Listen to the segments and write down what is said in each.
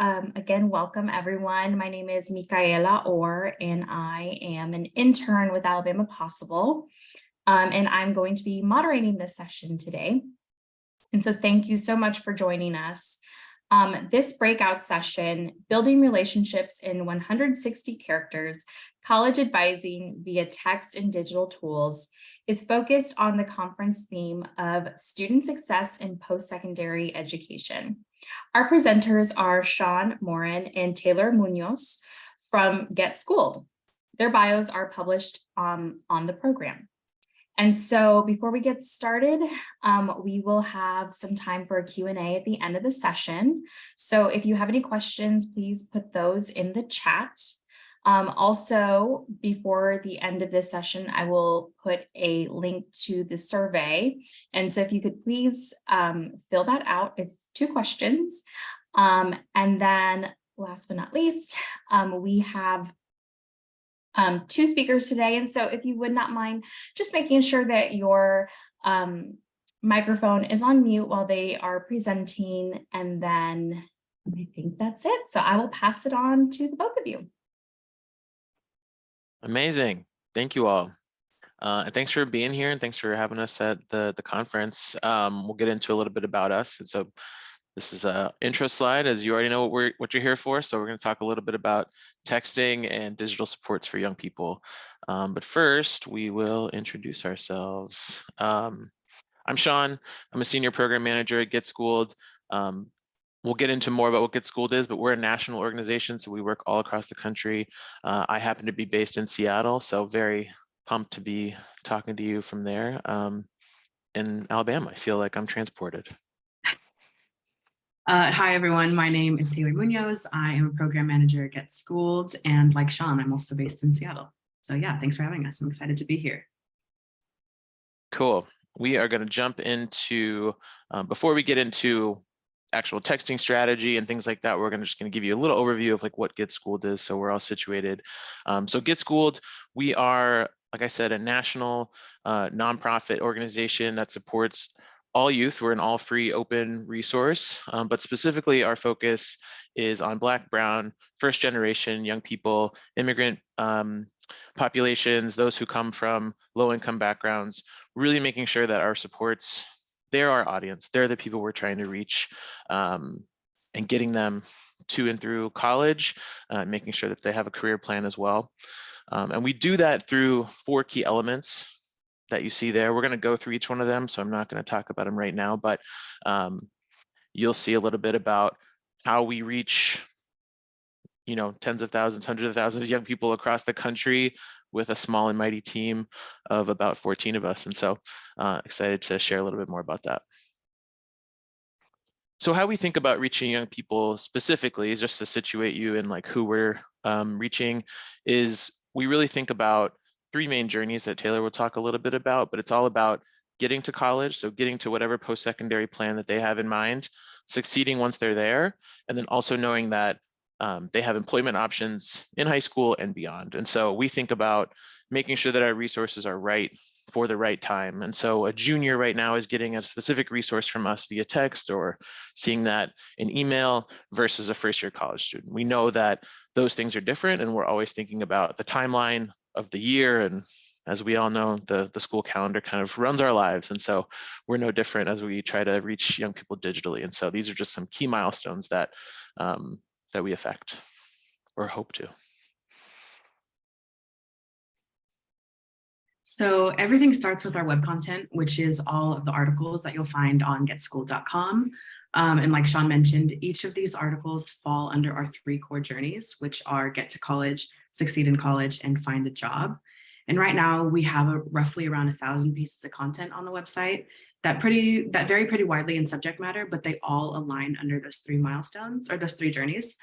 Again, welcome everyone. My name is Micaela Orr, and I am an intern with Alabama Possible. And I'm going to be moderating this session today. And so thank you so much for joining us. This breakout session, Building Relationships in 160 Characters, College Advising via Text and Digital Tools, is focused on the conference theme of student success in post-secondary education. Our presenters are Sean Morin and Taylor Munoz from Get Schooled. Their bios are published on the program. And so before we get started, we will have some time for a Q&A at the end of the session. So if you have any questions, please put those in the chat. Also, before the end of this session, I will put a link to the survey. And so if you could please fill that out. It's 2 questions. And then last but not least, we have 2 speakers today. And so if you would not mind just making sure that your microphone is on mute while they are presenting, and then I think that's it. So I will pass it on to the both of you. Amazing. Thank you all. And thanks for being here, and thanks for having us at the conference. We'll get into a little bit about us. And so this is an intro slide, as you already know what you're here for. So we're going to talk a little bit about texting and digital supports for young people. But first, we will introduce ourselves. I'm Sean. I'm a senior program manager at Get Schooled. We'll get into more about what Get Schooled is, but we're a national organization, so we work all across the country. I happen to be based in Seattle, so very pumped to be talking to you from there. In Alabama, I feel like I'm transported. Hi, everyone. My name is Taylor Munoz. I am a program manager at Get Schooled, and like Sean, I'm also based in Seattle. So yeah, thanks for having us. I'm excited to be here. Cool. We are going to jump into, before we get into actual texting strategy and things like that, we're just going to give you a little overview of like what Get Schooled is, so we're all situated. So Get Schooled, we are, like I said, a national nonprofit organization that supports all youth. We're an all free open resource, but specifically our focus is on Black, Brown, first generation young people, immigrant populations, those who come from low income backgrounds, really making sure that our supports, they're our audience. They're the people we're trying to reach, and getting them to and through college, making sure that they have a career plan as well. And we do that through 4 key elements that you see there. We're going to go through each one of them, so I'm not going to talk about them right now, but you'll see a little bit about how we reach, tens of thousands, hundreds of thousands of young people across the country with a small and mighty team of about 14 of us. And so excited to share a little bit more about that. So how we think about reaching young people specifically, is just to situate you in like who we're reaching, is we really think about 3 main journeys that Taylor will talk a little bit about, but it's all about getting to college, so getting to whatever post-secondary plan that they have in mind, succeeding once they're there, and then also knowing that they have employment options in high school and beyond. And so we think about making sure that our resources are right for the right time. And so a junior right now is getting a specific resource from us via text or seeing that in email versus a first-year college student. We know that those things are different, and we're always thinking about the timeline of the year. And as we all know, the school calendar kind of runs our lives. And so we're no different as we try to reach young people digitally. And so these are just some key milestones that that we affect or hope to. So everything starts with our web content, which is all of the articles that you'll find on getschooled.com. And like Sean mentioned, each of these articles fall under our 3 core journeys, which are get to college, succeed in college, and find a job. And right now we have roughly around 1,000 pieces of content on the website that vary pretty widely in subject matter, but they all align under those 3 milestones or those 3 journeys.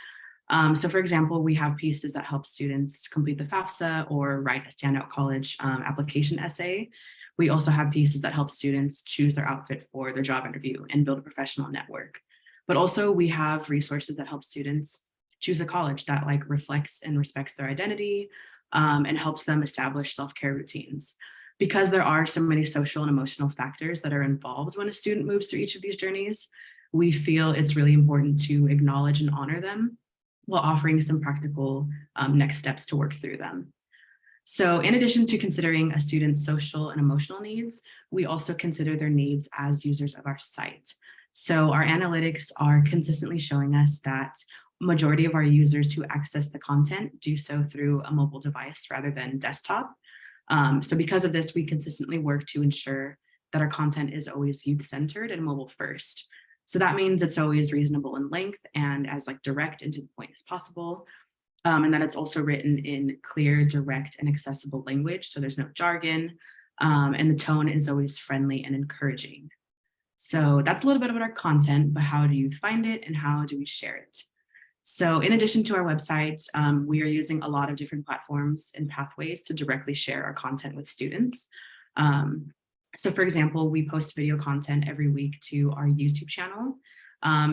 So for example, we have pieces that help students complete the FAFSA or write a standout college application essay. We also have pieces that help students choose their outfit for their job interview and build a professional network. But also we have resources that help students choose a college that reflects and respects their identity, and helps them establish self-care routines. Because there are so many social and emotional factors that are involved when a student moves through each of these journeys, we feel it's really important to acknowledge and honor them while offering some practical next steps to work through them. So in addition to considering a student's social and emotional needs, we also consider their needs as users of our site. So our analytics are consistently showing us that majority of our users who access the content do so through a mobile device rather than desktop. So because of this, we consistently work to ensure that our content is always youth-centered and mobile first. So that means it's always reasonable in length and as like direct and to the point as possible. And that it's also written in clear, direct, and accessible language. So there's no jargon, and the tone is always friendly and encouraging. So that's a little bit about our content, but how do you find it and how do we share it? So in addition to our website, we are using a lot of different platforms and pathways to directly share our content with students. So for example, we post video content every week to our YouTube channel.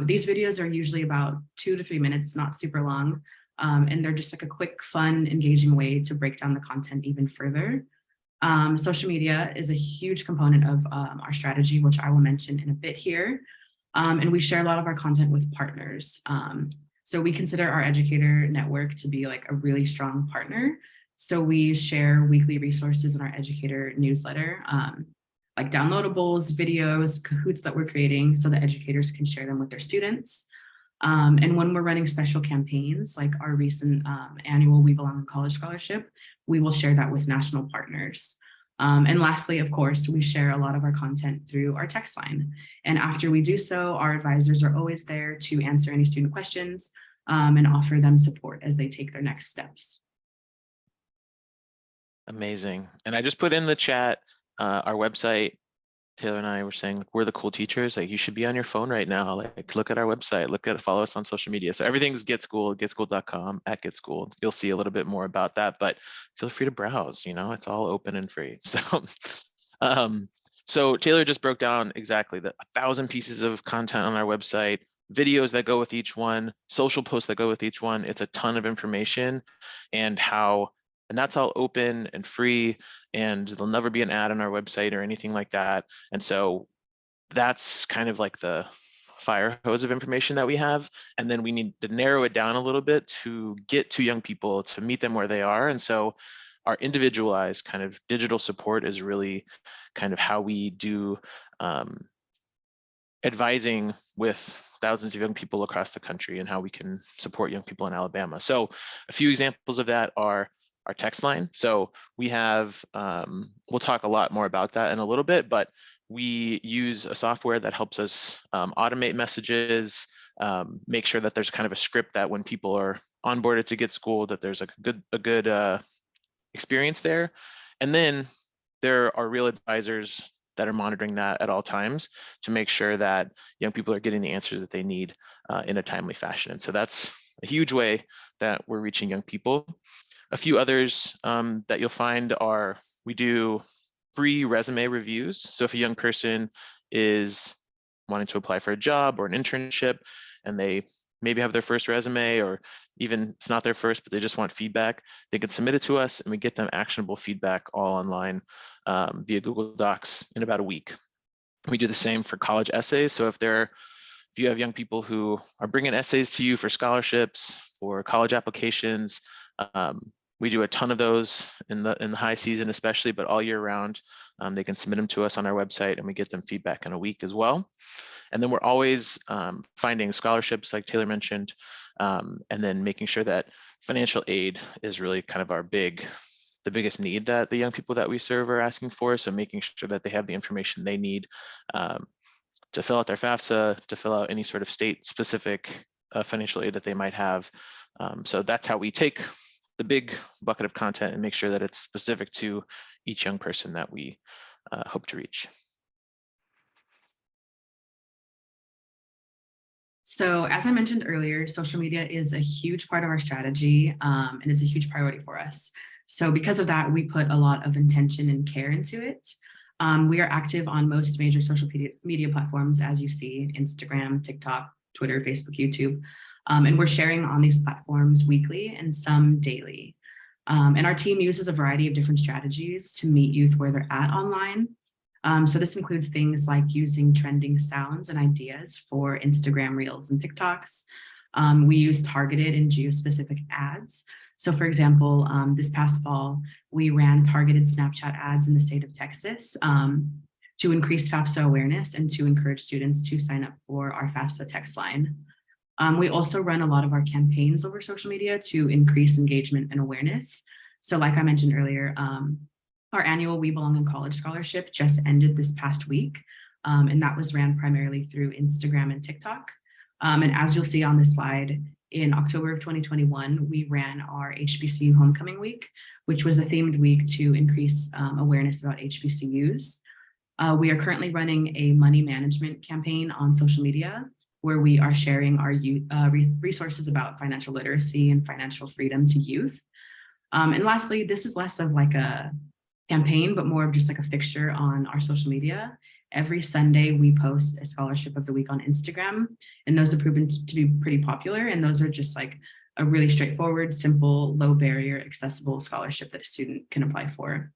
These videos are usually about 2 to 3 minutes, not super long. And they're just like a quick, fun, engaging way to break down the content even further. Social media is a huge component of our strategy, which I will mention in a bit here. And we share a lot of our content with partners. So we consider our educator network to be like a really strong partner. So we share weekly resources in our educator newsletter, like downloadables, videos, Kahoots that we're creating so that educators can share them with their students. And when we're running special campaigns, like our recent annual We Belong in College Scholarship, we will share that with national partners. And lastly, of course, we share a lot of our content through our text line. And after we do so, our advisors are always there to answer any student questions and offer them support as they take their next steps. Amazing. And I just put in the chat our website. Taylor and I were saying we're the cool teachers. Like, you should be on your phone right now. Like, look at our website, follow us on social media. So everything's GetSchooled, getschooled.com, @GetSchooled. You'll see a little bit more about that, but feel free to browse. You know, it's all open and free. So, so Taylor just broke down exactly the 1,000 pieces of content on our website, videos that go with each one, social posts that go with each one. It's a ton of information, and that's all open and free, and there'll never be an ad on our website or anything like that. And so that's kind of like the fire hose of information that we have. And then we need to narrow it down a little bit to get to young people, to meet them where they are. And so our individualized kind of digital support is really kind of how we do advising with thousands of young people across the country and how we can support young people in Alabama. So a few examples of that are our text line. So we have, we'll talk a lot more about that in a little bit, but we use a software that helps us automate messages, make sure that there's kind of a script that when people are onboarded to GetSchooled, that there's a good experience there. And then there are real advisors that are monitoring that at all times to make sure that young people are getting the answers that they need in a timely fashion. And so that's a huge way that we're reaching young people. A few others that you'll find are, we do free resume reviews. So if a young person is wanting to apply for a job or an internship and they maybe have their first resume, or even it's not their first, but they just want feedback, they can submit it to us and we get them actionable feedback all online via Google Docs in about a week. We do the same for college essays. So if you have young people who are bringing essays to you for scholarships, for college applications, we do a ton of those in the high season especially, but all year round. They can submit them to us on our website and we get them feedback in a week as well. And then we're always finding scholarships like Taylor mentioned, and then making sure that financial aid is really kind of the biggest need that the young people that we serve are asking for. So making sure that they have the information they need to fill out their FAFSA, to fill out any sort of state specific financial aid that they might have. So that's how we take the big bucket of content and make sure that it's specific to each young person that we hope to reach. So as I mentioned earlier, social media is a huge part of our strategy, and it's a huge priority for us. So because of that, we put a lot of intention and care into it. We are active on most major social media platforms, as you see, Instagram, TikTok, Twitter, Facebook, YouTube. And we're sharing on these platforms weekly and some daily. And our team uses a variety of different strategies to meet youth where they're at online. So this includes things like using trending sounds and ideas for Instagram Reels and TikToks. We use targeted and geo-specific ads. So for example, this past fall, we ran targeted Snapchat ads in the state of Texas to increase FAFSA awareness and to encourage students to sign up for our FAFSA text line. We also run a lot of our campaigns over social media to increase engagement and awareness. So like I mentioned earlier, our annual We Belong in College scholarship just ended this past week, and that was ran primarily through Instagram and TikTok. And as you'll see on this slide, in October of 2021, we ran our HBCU Homecoming Week, which was a themed week to increase awareness about HBCUs. We are currently running a money management campaign on social media, where we are sharing our resources about financial literacy and financial freedom to youth. And lastly, this is less of like a campaign, but more of just like a fixture on our social media. Every Sunday, we post a scholarship of the week on Instagram, and those have proven to be pretty popular. And those are just like a really straightforward, simple, low barrier, accessible scholarship that a student can apply for.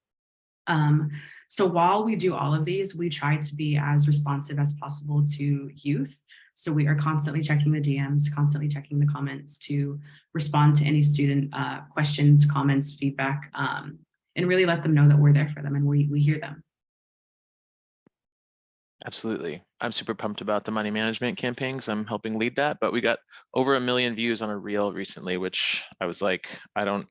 So while we do all of these, we try to be as responsive as possible to youth. So we are constantly checking the DMs, constantly checking the comments to respond to any student questions, comments, feedback, and really let them know that we're there for them and we hear them. Absolutely. I'm super pumped about the money management campaigns. I'm helping lead that, but we got over 1 million views on a reel recently, which I was like, I don't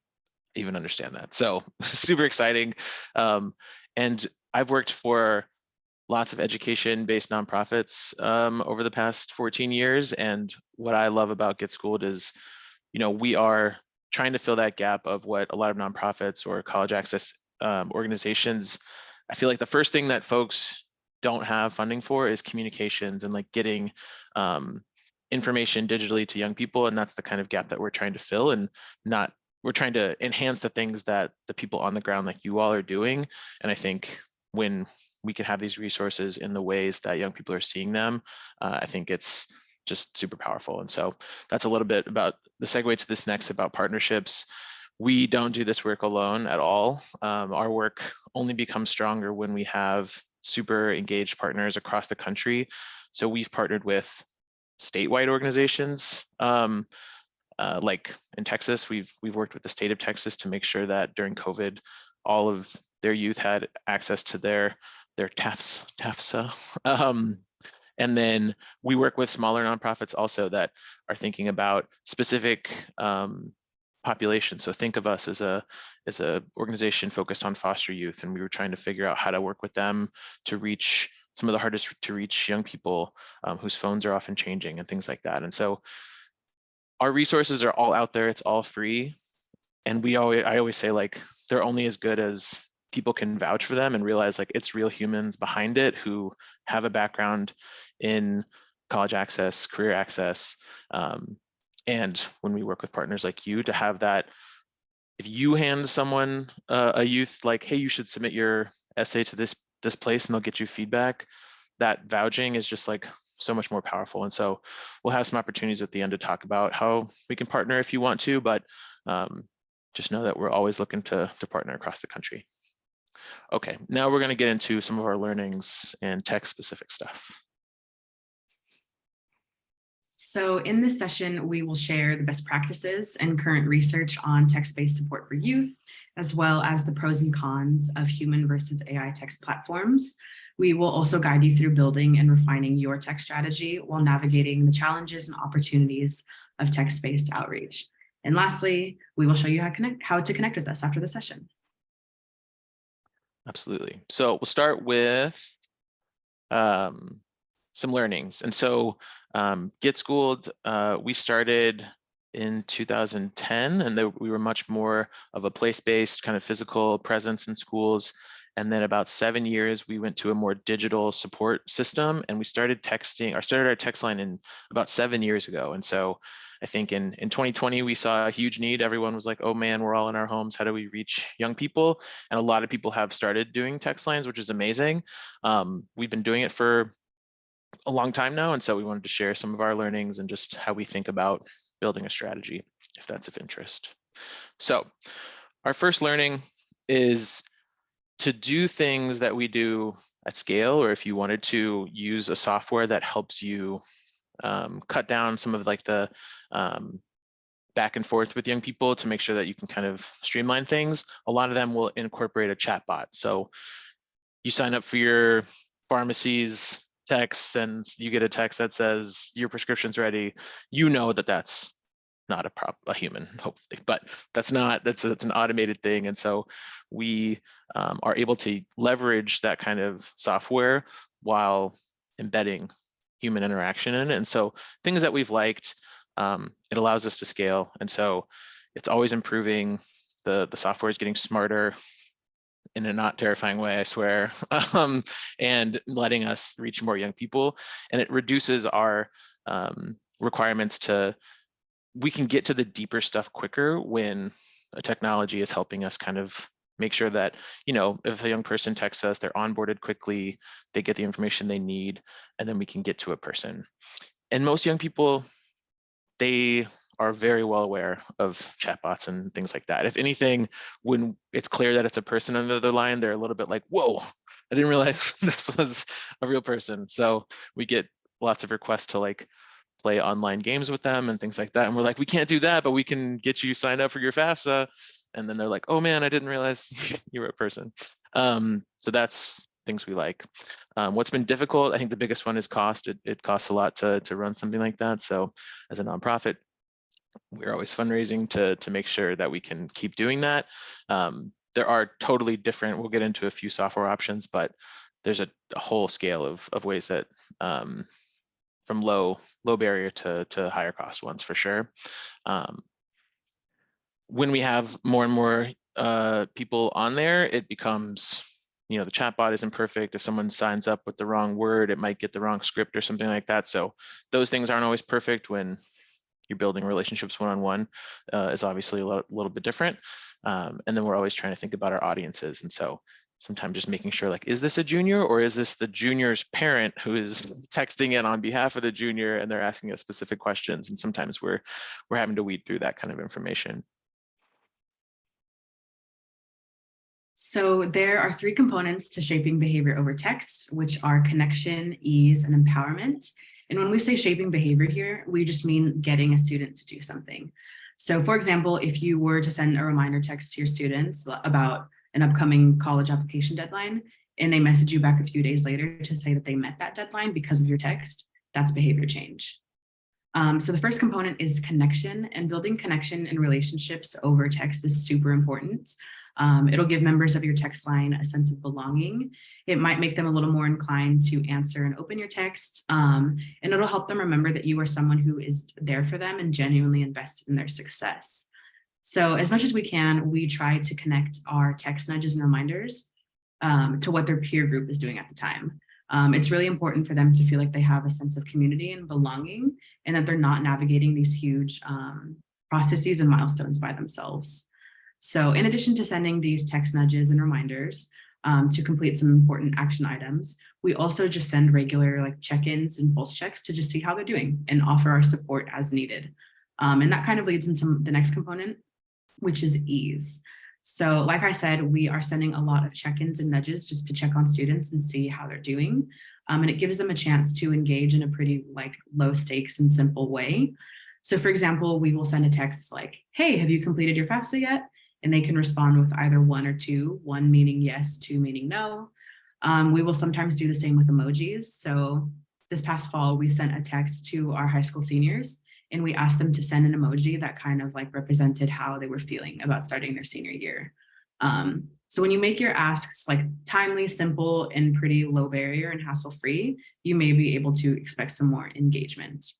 even understand that. So super exciting. And I've worked for lots of education-based nonprofits over the past 14 years. And what I love about Get Schooled is, we are trying to fill that gap of what a lot of nonprofits or college access organizations, I feel like the first thing that folks don't have funding for is communications and like getting information digitally to young people. And that's the kind of gap that we're trying to fill, and we're trying to enhance the things that the people on the ground like you all are doing. And I think when we can have these resources in the ways that young people are seeing them, I think it's just super powerful. And so that's a little bit about the segue to this next about partnerships. We don't do this work alone at all. Our work only becomes stronger when we have super engaged partners across the country. So we've partnered with statewide organizations. Like in Texas, we've worked with the state of Texas to make sure that during COVID, all of their youth had access to their TAFSA. And then we work with smaller nonprofits also that are thinking about specific populations. So think of us as a organization focused on foster youth, and we were trying to figure out how to work with them to reach some of the hardest to reach young people whose phones are often changing and things like that. And so our resources are all out there, it's all free. And I always say, like, they're only as good as people can vouch for them and realize like it's real humans behind it who have a background in college access, career access. And when we work with partners like you, to have that, if you hand someone a youth like, hey, you should submit your essay to this place and they'll get you feedback, that vouching is just like so much more powerful. And so we'll have some opportunities at the end to talk about how we can partner if you want to, but just know that we're always looking to partner across the country. Okay, now we're going to get into some of our learnings and tech-specific stuff. So in this session, we will share the best practices and current research on text-based support for youth, as well as the pros and cons of human versus AI text platforms. We will also guide you through building and refining your tech strategy while navigating the challenges and opportunities of text-based outreach. And lastly, we will show you how to connect with us after the session. Absolutely. So we'll start with some learnings. And so Get Schooled, we started in 2010, and we were much more of a place-based kind of physical presence in schools. And then about 7 years, we went to a more digital support system, and we started our text line in about 7 years ago. And so I think in 2020, we saw a huge need. Everyone was like, oh man, we're all in our homes. How do we reach young people? And a lot of people have started doing text lines, which is amazing. We've been doing it for a long time now. And so we wanted to share some of our learnings and just how we think about building a strategy, if that's of interest. So our first learning is to do things that we do at scale, or if you wanted to use a software that helps you cut down some of like the back and forth with young people to make sure that you can kind of streamline things, a lot of them will incorporate a chat bot. So you sign up for your pharmacy's texts and you get a text that says your prescription's ready. You know that that's not a human, hopefully, but that's an automated thing. And so we are able to leverage that kind of software while embedding human interaction in it. And so things that we've liked, it allows us to scale. And so it's always improving. The software is getting smarter in a not terrifying way, I swear, and letting us reach more young people. And it reduces our requirements we can get to the deeper stuff quicker when a technology is helping us kind of make sure that, if a young person texts us, they're onboarded quickly, they get the information they need, and then we can get to a person. And most young people, they are very well aware of chatbots and things like that. If anything, when it's clear that it's a person on the other line, they're a little bit like, whoa, I didn't realize this was a real person. So we get lots of requests to like play online games with them and things like that. And we're like, we can't do that, but we can get you signed up for your FAFSA. And then they're like, oh man, I didn't realize you were a person. So that's things we like. What's been difficult, I think the biggest one is cost. It costs a lot to run something like that. So as a nonprofit, we're always fundraising to make sure that we can keep doing that. There are totally different, we'll get into a few software options, but there's a whole scale of ways that from low barrier to higher cost ones for sure. When we have more and more people on there, it becomes, the chatbot isn't perfect. If someone signs up with the wrong word, it might get the wrong script or something like that. So those things aren't always perfect. When you're building relationships one-on-one, is obviously a little bit different. And then we're always trying to think about our audiences. And so sometimes just making sure, like, is this a junior or is this the junior's parent who is texting in on behalf of the junior and they're asking us specific questions? And sometimes we're having to weed through that kind of information. So there are 3 components to shaping behavior over text, which are connection, ease, and empowerment. And when we say shaping behavior here, we just mean getting a student to do something. So for example, if you were to send a reminder text to your students about an upcoming college application deadline, and they message you back a few days later to say that they met that deadline because of your text, that's behavior change. So the first component is connection, and building connection and relationships over text is super important. It'll give members of your text line a sense of belonging. It might make them a little more inclined to answer and open your texts, and it'll help them remember that you are someone who is there for them and genuinely invested in their success. So as much as we can, we try to connect our text nudges and reminders to what their peer group is doing at the time. It's really important for them to feel like they have a sense of community and belonging, and that they're not navigating these huge processes and milestones by themselves. So in addition to sending these text nudges and reminders to complete some important action items, we also just send regular like check-ins and pulse checks to just see how they're doing and offer our support as needed. And that kind of leads into the next component, which is ease. So like I said, we are sending a lot of check-ins and nudges just to check on students and see how they're doing. And it gives them a chance to engage in a pretty like low stakes and simple way. So for example, we will send a text like, hey, have you completed your FAFSA yet? And they can respond with either 1 or 2, 1 meaning yes, 2 meaning no. We will sometimes do the same with emojis. So this past fall, we sent a text to our high school seniors, and we asked them to send an emoji that kind of like represented how they were feeling about starting their senior year. So when you make your asks like timely, simple, and pretty low barrier and hassle-free, you may be able to expect some more engagement.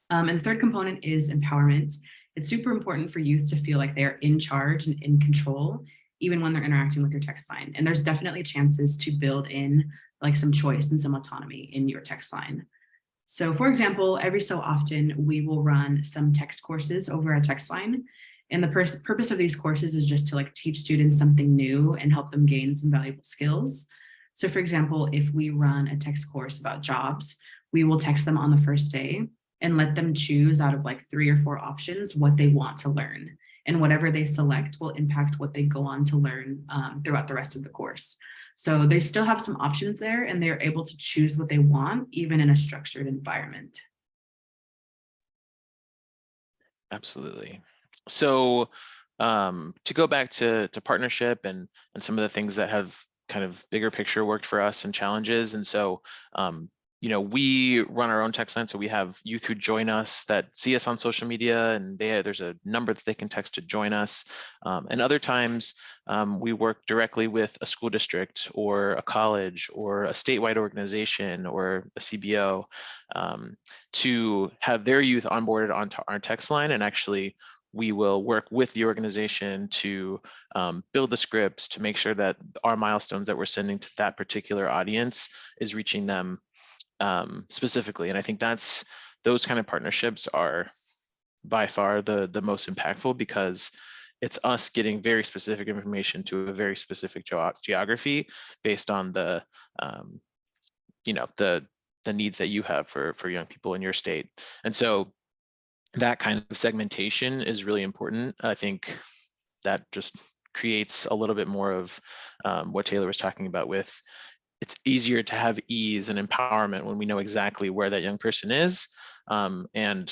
And the third component is empowerment. It's super important for youth to feel like they're in charge and in control, even when they're interacting with your text line. And there's definitely chances to build in like some choice and some autonomy in your text line. So for example, every so often we will run some text courses over a text line. And the purpose of these courses is just to like teach students something new and help them gain some valuable skills. So for example, if we run a text course about jobs, we will text them on the first day and let them choose out of like 3 or 4 options what they want to learn. and whatever they select will impact what they go on to learn throughout the rest of the course. So they still have some options there, and they're able to choose what they want, even in a structured environment. Absolutely. So to go back to partnership and some of the things that have kind of bigger picture worked for us and challenges. And so, we run our own text line. So we have youth who join us that see us on social media, and there's a number that they can text to join us. And other times we work directly with a school district or a college or a statewide organization or a CBO to have their youth onboarded onto our text line. And actually, we will work with the organization to build the scripts to make sure that our milestones that we're sending to that particular audience is reaching them specifically. And I think those kind of partnerships are by far the most impactful, because it's us getting very specific information to a very specific geography based on the needs that you have for young people in your state. And so that kind of segmentation is really important. I think that just creates a little bit more of what Taylor was talking about with, it's easier to have ease and empowerment when we know exactly where that young person is and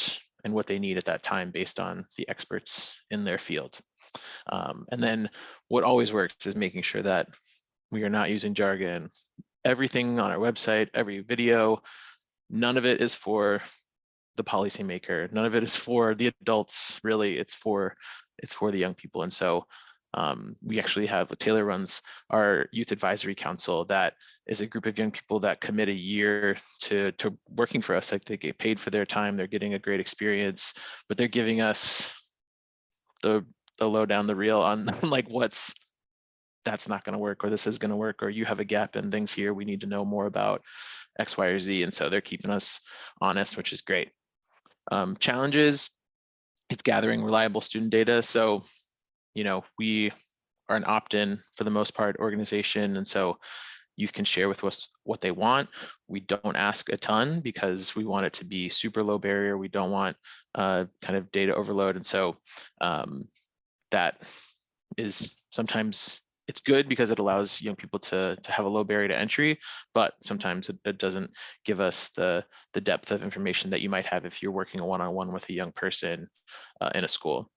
what they need at that time based on the experts in their field. And then what always works is making sure that we are not using jargon. Everything on our website, every video, none of it is for the policymaker. None of it is for the adults, really. It's for the young people. And so we actually have, Taylor runs our Youth Advisory Council. That is a group of young people that commit a year to working for us. Like, they get paid for their time, they're getting a great experience, but they're giving us the lowdown, the real on like that's not going to work, or this is going to work, or you have a gap in things here, we need to know more about X, Y, or Z. And so they're keeping us honest, which is great. Challenges, it's gathering reliable student data. So, we are an opt-in for the most part organization. And so youth can share with us what they want. We don't ask a ton because we want it to be super low barrier. We don't want kind of data overload. And so that is sometimes, it's good because it allows young people to have a low barrier to entry, but sometimes it doesn't give us the depth of information that you might have if you're working one-on-one with a young person in a school.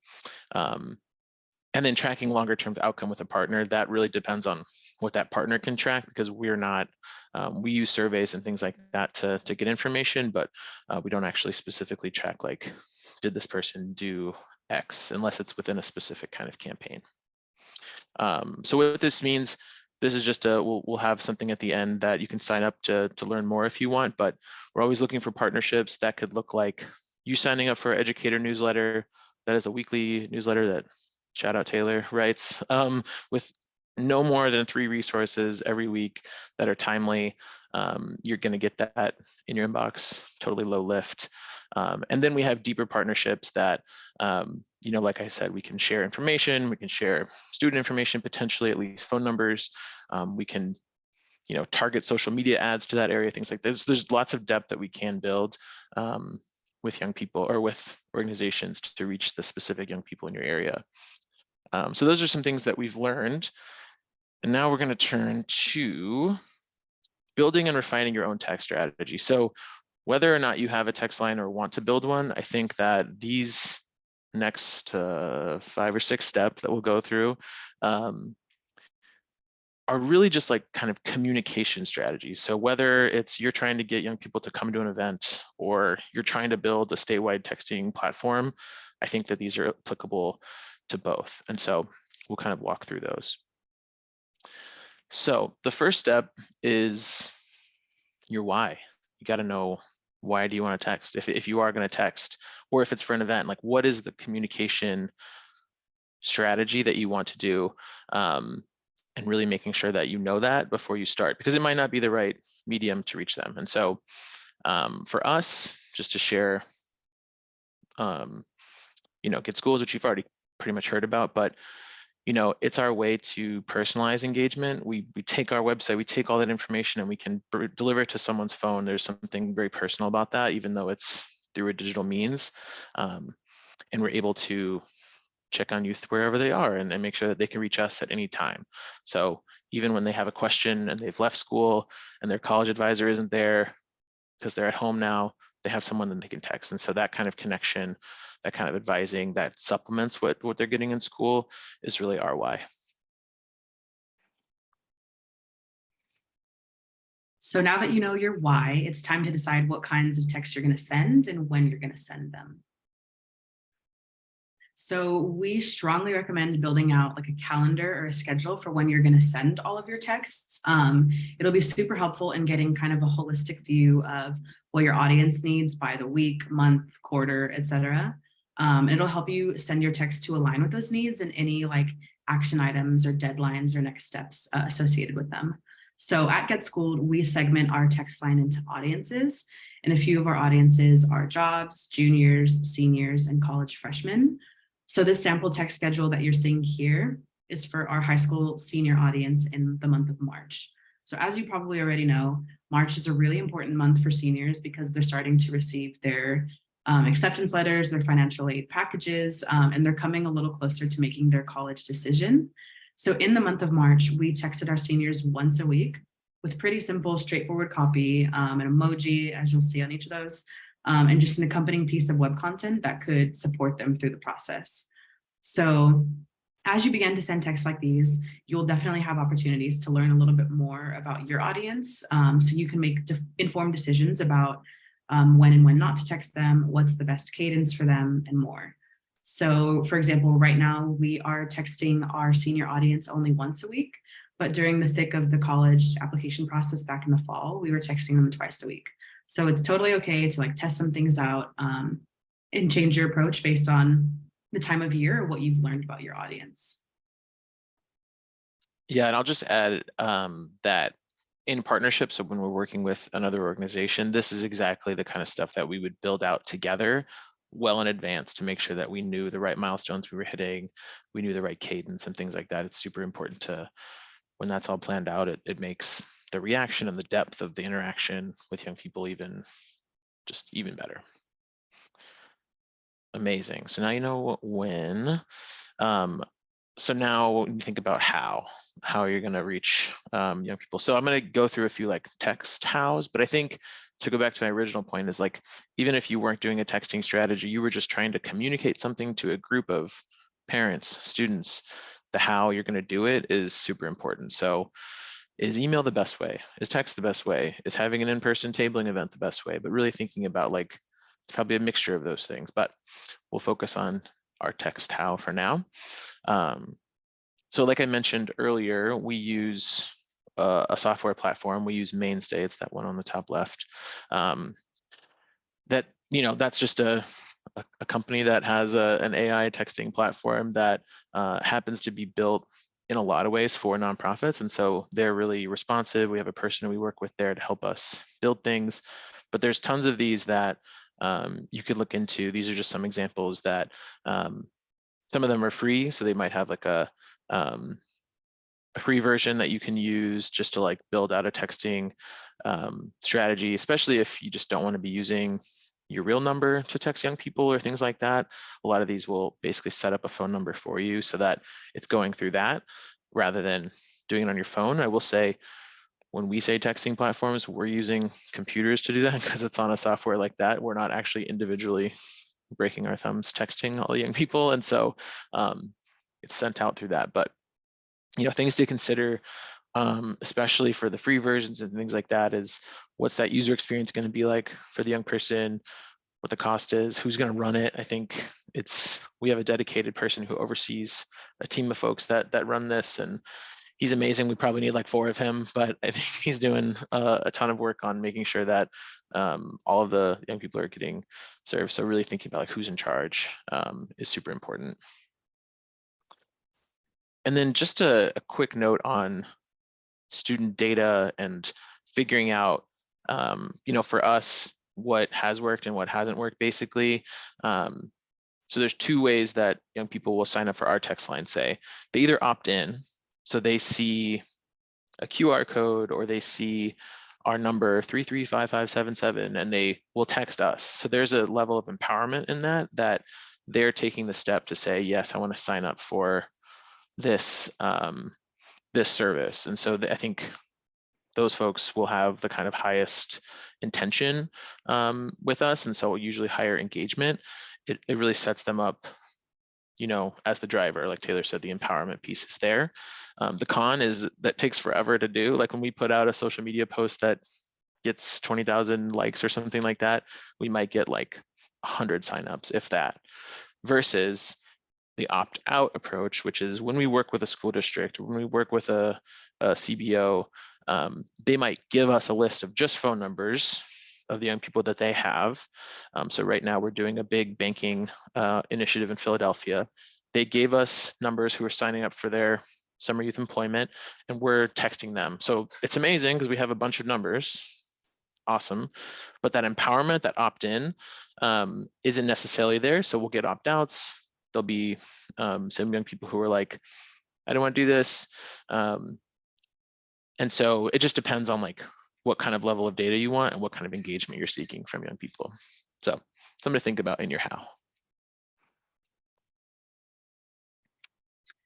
And then tracking longer term outcome with a partner, that really depends on what that partner can track, because we're not, we use surveys and things like that to get information, but we don't actually specifically track, like, did this person do X, unless it's within a specific kind of campaign. So what this means, this is just we'll have something at the end that you can sign up to learn more if you want, but we're always looking for partnerships. That could look like you signing up for our educator newsletter. That is a weekly newsletter that, shout out Taylor, writes with no more than 3 resources every week that are timely. You're going to get that in your inbox, totally low lift. And then we have deeper partnerships that, like I said, we can share information, we can share student information, potentially at least phone numbers. We can, target social media ads to that area, things like this. There's lots of depth that we can build with young people or with organizations to reach the specific young people in your area. So those are some things that we've learned. And now we're going to turn to building and refining your own text strategy. So whether or not you have a text line or want to build one, I think that these next 5 or 6 steps that we'll go through are really just like kind of communication strategies. So whether it's you're trying to get young people to come to an event or you're trying to build a statewide texting platform, I think that these are applicable to both. And so we'll kind of walk through those. So the first step is your why. You got to know, why do you want to text? If you are going to text, or if it's for an event, like, what is the communication strategy that you want to do? And really making sure that you know that before you start, because it might not be the right medium to reach them. And so for us, just to share, Get Schools, which you've already pretty much heard about, but it's our way to personalize engagement. We take our website, we take all that information, and we can deliver it to someone's phone. There's something very personal about that, even though it's through a digital means. And we're able to check on youth wherever they are and make sure that they can reach us at any time. So even when they have a question and they've left school and their college advisor isn't there because they're at home now, they have someone that they can text. And so that kind of connection, that kind of advising that supplements what they're getting in school is really our why. So now that you know your why, it's time to decide what kinds of texts you're going to send and when you're going to send them. So we strongly recommend building out like a calendar or a schedule for when you're going to send all of your texts. It'll be super helpful in getting kind of a holistic view of what your audience needs by the week, month, quarter, etc. It'll help you send your text to align with those needs and any like action items or deadlines or next steps associated with them. So at Get Schooled, we segment our text line into audiences, and a few of our audiences are jobs, juniors, seniors, and college freshmen. So this sample text schedule that you're seeing here is for our high school senior audience in the month of March. So as you probably already know, March is a really important month for seniors because they're starting to receive their acceptance letters, their financial aid packages, and they're coming a little closer to making their college decision. So in the month of March, we texted our seniors once a week with pretty simple, straightforward copy, an emoji, as you'll see on each of those, and just an accompanying piece of web content that could support them through the process. So as you begin to send texts like these, you'll definitely have opportunities to learn a little bit more about your audience, so you can make informed decisions about when and when not to text them, what's the best cadence for them, and more. So for example, right now we are texting our senior audience only once a week, but during the thick of the college application process back in the fall, we were texting them twice a week. So it's totally okay to like test some things out and change your approach based on the time of year or what you've learned about your audience. Yeah, and I'll just add that in partnership, so when we're working with another organization, this is exactly the kind of stuff that we would build out together well in advance to make sure that we knew the right milestones we were hitting, we knew the right cadence and things like that. It's super important to, when that's all planned out, it makes the reaction and the depth of the interaction with young people even better. Amazing. So now you know when. So now you think about how you're going to reach young people. So I'm going to go through a few like text hows, but I think to go back to my original point is like, even if you weren't doing a texting strategy, you were just trying to communicate something to a group of parents, students, the how you're going to do it is super important. So is email the best way? Is text the best way? Is having an in-person tabling event the best way? But really thinking about like, it's probably a mixture of those things, but we'll focus on our text how for now. So like I mentioned earlier, we use a software platform. We use Mainstay. It's that one on the top left. That, that's just a company that has an AI texting platform that happens to be built in a lot of ways for nonprofits. And so they're really responsive. We have a person we work with there to help us build things, but there's tons of these that you could look into. These are just some examples that some of them are free. So they might have like a free version that you can use just to like build out a texting strategy, especially if you just don't want to be using your real number to text young people or things like that. A lot of these will basically set up a phone number for you so that it's going through that rather than doing it on your phone. I will say, when we say texting platforms, we're using computers to do that because it's on a software like that. We're not actually individually breaking our thumbs texting all the young people. And so it's sent out through that. But, things to consider, especially for the free versions and things like that, is what's that user experience going to be like for the young person, what the cost is, who's going to run it. I think we have a dedicated person who oversees a team of folks that run this, and he's amazing. We probably need like 4 of him, but I think he's doing a ton of work on making sure that all of the young people are getting served. So really thinking about like who's in charge is super important. And then just a quick note on student data and figuring out, for us, what has worked and what hasn't worked, basically. So there's 2 ways that young people will sign up for our text line. Say they either opt in, so they see a QR code or they see our number 335577 and they will text us. So there's a level of empowerment in that they're taking the step to say, yes, I want to sign up for this, this service. And so I think those folks will have the kind of highest intention with us. And so usually higher engagement. It really sets them up, you know, as the driver. Like Taylor said, the empowerment piece is there. The con is that takes forever to do. Like when we put out a social media post that gets 20,000 likes or something like that, we might get like 100 signups, if that, versus the opt-out approach, which is when we work with a school district, when we work with a CBO, they might give us a list of just phone numbers of the young people that they have. So right now we're doing a big banking initiative in Philadelphia. They gave us numbers who are signing up for their summer youth employment, and we're texting them. So it's amazing because we have a bunch of numbers. Awesome. But that empowerment, that opt-in isn't necessarily there. So we'll get opt-outs. There'll be some young people who are like, I don't want to do this. And so it just depends on like what kind of level of data you want and what kind of engagement you're seeking from young people. So something to think about in your how.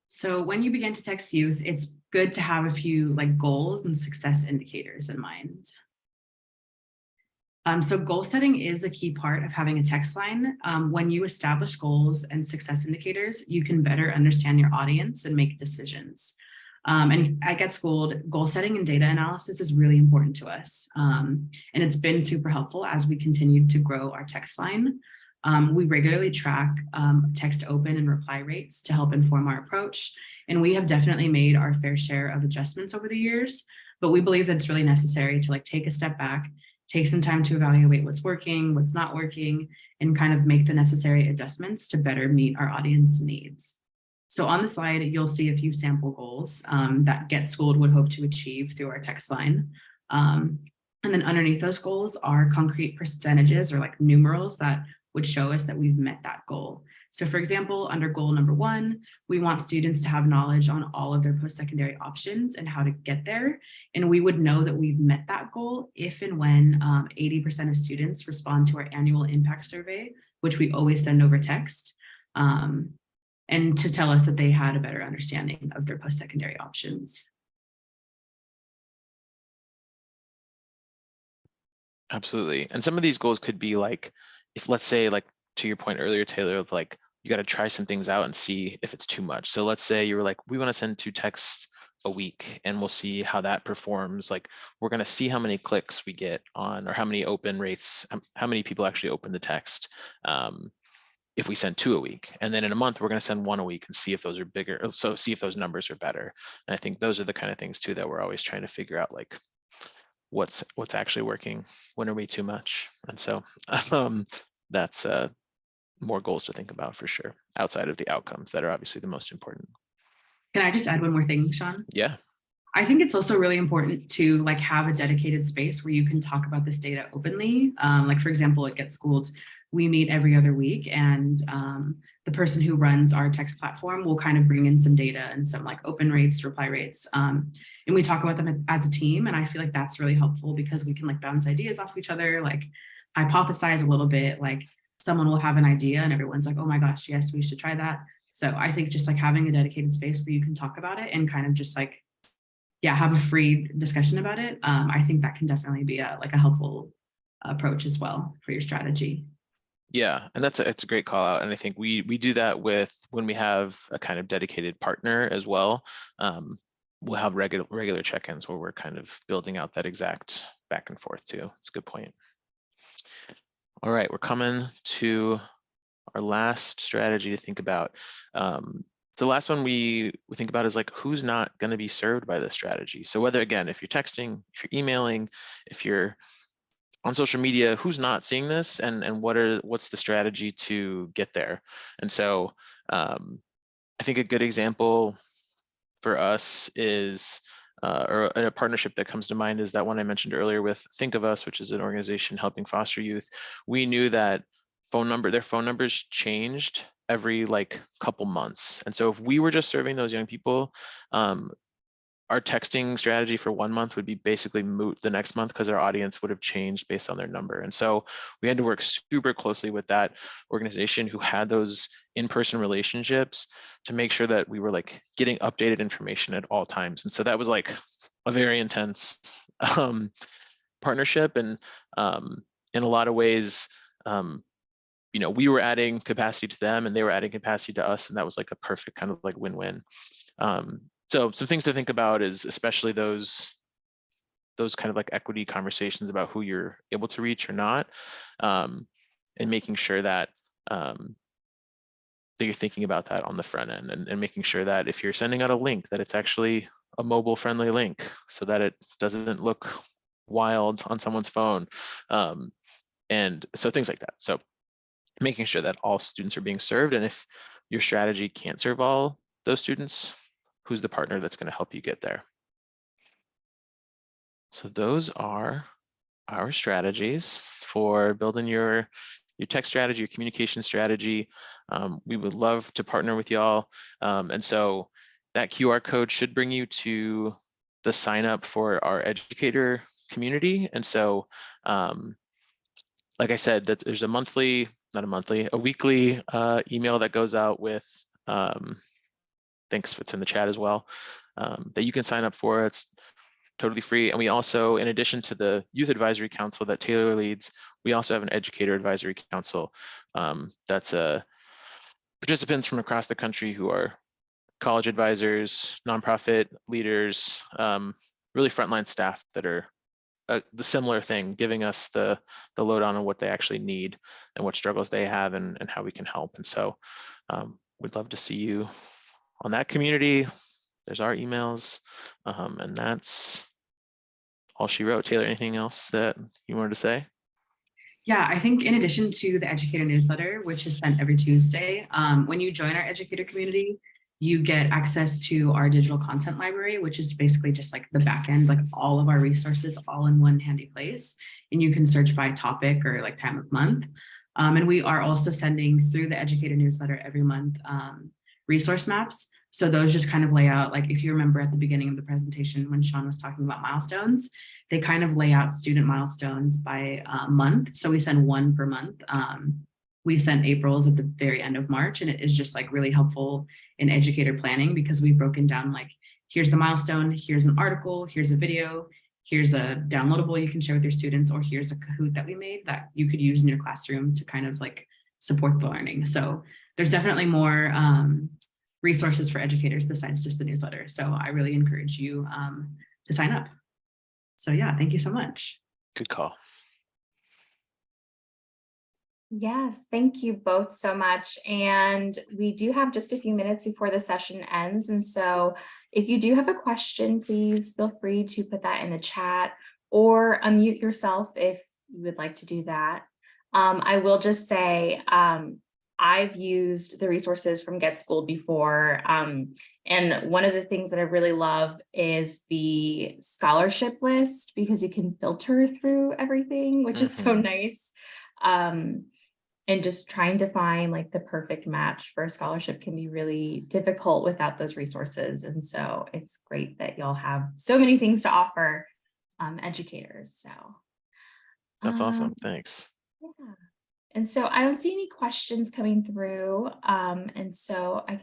So when you begin to text youth, it's good to have a few like goals and success indicators in mind. So goal setting is a key part of having a text line. When you establish goals and success indicators, you can better understand your audience and make decisions. And at Get Schooled, goal setting and data analysis is really important to us. And it's been super helpful as we continue to grow our text line. We regularly track text open and reply rates to help inform our approach. And we have definitely made our fair share of adjustments over the years, but we believe that it's really necessary to like take a step back, take some time to evaluate what's working, what's not working, and kind of make the necessary adjustments to better meet our audience needs. So on the slide, you'll see a few sample goals that Get Schooled would hope to achieve through our text line. And then underneath those goals are concrete percentages or like numerals that would show us that we've met that goal. So for example, under goal number 1, we want students to have knowledge on all of their post-secondary options and how to get there. And we would know that we've met that goal if and when 80% of students respond to our annual impact survey, which we always send over text, and to tell us that they had a better understanding of their post-secondary options. Absolutely. And some of these goals could be like, if let's say, like to your point earlier, Taylor, of like, you got to try some things out and see if it's too much. So let's say you were like, we want to send 2 texts a week and we'll see how that performs. Like we're going to see how many clicks we get on, or how many open rates, how many people actually open the text if we send 2 a week. And then in a month, we're going to send 1 a week and see if those are bigger. So see if those numbers are better. And I think those are the kind of things too that we're always trying to figure out, like what's actually working, when are we too much? And so that's more goals to think about for sure, outside of the outcomes that are obviously the most important. Can I just add one more thing, Sean? Yeah. I think it's also really important to like have a dedicated space where you can talk about this data openly. Like for example, at Get Schooled, we meet every other week, and the person who runs our text platform will kind of bring in some data and some like open rates, reply rates, and we talk about them as a team. And I feel like that's really helpful because we can like bounce ideas off each other, like hypothesize a little bit, like someone will have an idea and everyone's like, oh my gosh, yes, we should try that. So I think just like having a dedicated space where you can talk about it and kind of just like, yeah, have a free discussion about it. I think that can definitely be a helpful approach as well for your strategy. Yeah, and it's a great call out. And I think we do that with when we have a kind of dedicated partner as well. We'll have regular check-ins where we're kind of building out that exact back and forth too. It's a good point. All right, we're coming to our last strategy to think about. So the last one we think about is like, who's not going to be served by this strategy? So whether, again, if you're texting, if you're emailing, if you're on social media, who's not seeing this, and what's the strategy to get there? And so I think a good example for us is, or a partnership that comes to mind is that one I mentioned earlier with Think of Us, which is an organization helping foster youth. We knew that their phone numbers changed every like couple months. And so if we were just serving those young people, our texting strategy for 1 month would be basically moot the next month because our audience would have changed based on their number. And so we had to work super closely with that organization who had those in-person relationships to make sure that we were like getting updated information at all times. And so that was like a very intense partnership. And in a lot of ways, we were adding capacity to them and they were adding capacity to us. And that was like a perfect kind of like win-win. So some things to think about is especially those kind of like equity conversations about who you're able to reach or not, and making sure that that you're thinking about that on the front end, and making sure that if you're sending out a link, that it's actually a mobile friendly link so that it doesn't look wild on someone's phone. And so things like that. So making sure that all students are being served, and if your strategy can't serve all those students, who's the partner that's going to help you get there? So those are our strategies for building your tech strategy, your communication strategy. We would love to partner with y'all. And so that QR code should bring you to the sign up for our educator community. And so, like I said, that there's a weekly email that goes out with, thanks, it's in the chat as well, that you can sign up for. It's totally free. And we also, in addition to the Youth Advisory Council that Taylor leads, we also have an Educator Advisory Council. That's participants from across the country who are college advisors, nonprofit leaders, really frontline staff that are the similar thing, giving us the lowdown on what they actually need and what struggles they have and how we can help. And so we'd love to see you on that community. There's our emails, and that's all she wrote. Taylor, anything else that you wanted to say? Yeah, I think in addition to the educator newsletter, which is sent every Tuesday, when you join our educator community, you get access to our digital content library, which is basically just like the back end, like all of our resources all in one handy place. And you can search by topic or like time of month. And we are also sending through the educator newsletter every month resource maps. So those just kind of lay out, like if you remember at the beginning of the presentation when Sean was talking about milestones, they kind of lay out student milestones by month. So we send one per month. We sent April's at the very end of March, and it is just like really helpful in educator planning because we've broken down like, here's the milestone, here's an article, here's a video, here's a downloadable you can share with your students, or here's a Kahoot that we made that you could use in your classroom to kind of like support the learning. So there's definitely more resources for educators besides just the newsletter. So I really encourage you to sign up. So yeah, thank you so much. Good call. Yes, thank you both so much. And we do have just a few minutes before the session ends. And so if you do have a question, please feel free to put that in the chat or unmute yourself if you would like to do that. I will just say, I've used the resources from Get Schooled before. And one of the things that I really love is the scholarship list because you can filter through everything, which is so nice. And just trying to find like the perfect match for a scholarship can be really difficult without those resources. And so it's great that y'all have so many things to offer educators. So that's awesome. Thanks. Yeah. And so I don't see any questions coming through. And so I guess